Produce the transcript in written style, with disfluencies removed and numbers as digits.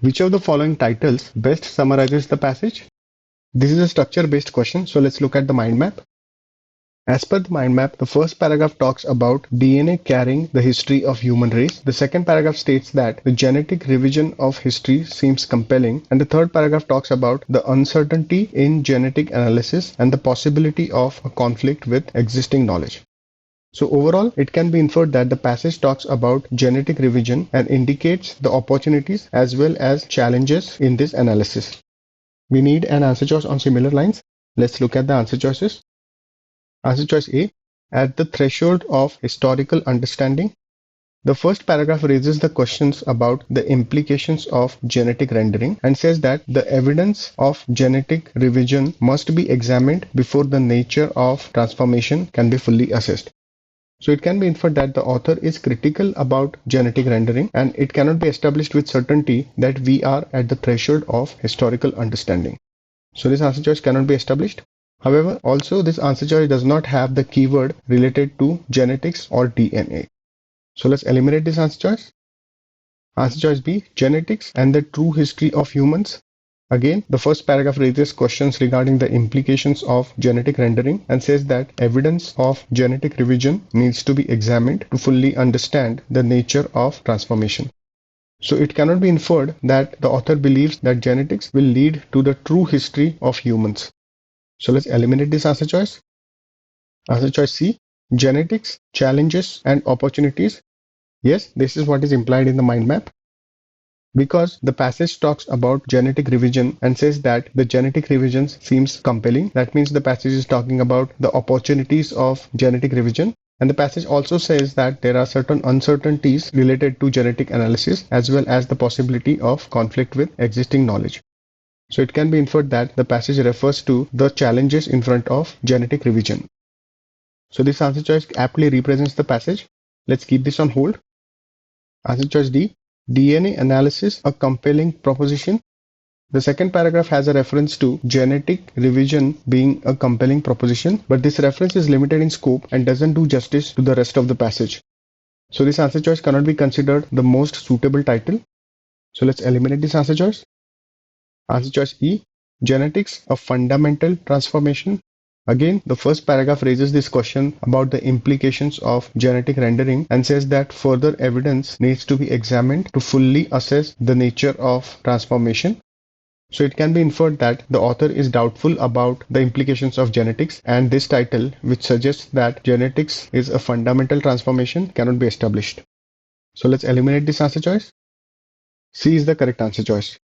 Which of the following titles best summarizes the passage? This is a structure-based question, so let's look at the mind map. As per the mind map, the first paragraph talks about DNA carrying the history of human race. The second paragraph states that the genetic revision of history seems compelling, and the third paragraph talks about the uncertainty in genetic analysis and the possibility of a conflict with existing knowledge. So overall, it can be inferred that the passage talks about genetic revision and indicates the opportunities as well as challenges in this analysis. We need an answer choice on similar lines. Let's look at the answer choices. Answer choice A, at the threshold of historical understanding. The first paragraph raises the questions about the implications of genetic rendering and says that the evidence of genetic revision must be examined before the nature of transformation can be fully assessed. So it can be inferred that the author is critical about genetic rendering, and it cannot be established with certainty that we are at the threshold of historical understanding. So this answer choice cannot be established. However, also this answer choice does not have the keyword related to genetics or DNA. So let's eliminate this answer choice. Answer choice B, genetics and the true history of humans. Again, the first paragraph raises questions regarding the implications of genetic rendering and says that evidence of genetic revision needs to be examined to fully understand the nature of transformation. So it cannot be inferred that the author believes that genetics will lead to the true history of humans. So let's eliminate this answer choice. Answer choice C, genetics, challenges and opportunities. Yes, this is what is implied in the mind map. Because the passage talks about genetic revision and says that the genetic revision seems compelling, that means the passage is talking about the opportunities of genetic revision. And the passage also says that there are certain uncertainties related to genetic analysis as well as the possibility of conflict with existing knowledge. So it can be inferred that the passage refers to the challenges in front of genetic revision. So this answer choice aptly represents the passage. Let's keep this on hold. Answer choice D, DNA analysis, a compelling proposition. The second paragraph has a reference to genetic revision being a compelling proposition, but this reference is limited in scope and doesn't do justice to the rest of the passage. So this answer choice cannot be considered the most suitable title. So let's eliminate this answer choice. Answer choice E, genetics, a fundamental transformation. Again, the first paragraph raises this question about the implications of genetic rendering and says that further evidence needs to be examined to fully assess the nature of transformation. So it can be inferred that the author is doubtful about the implications of genetics, and this title, which suggests that genetics is a fundamental transformation, cannot be established. So let's eliminate this answer choice. C is the correct answer choice.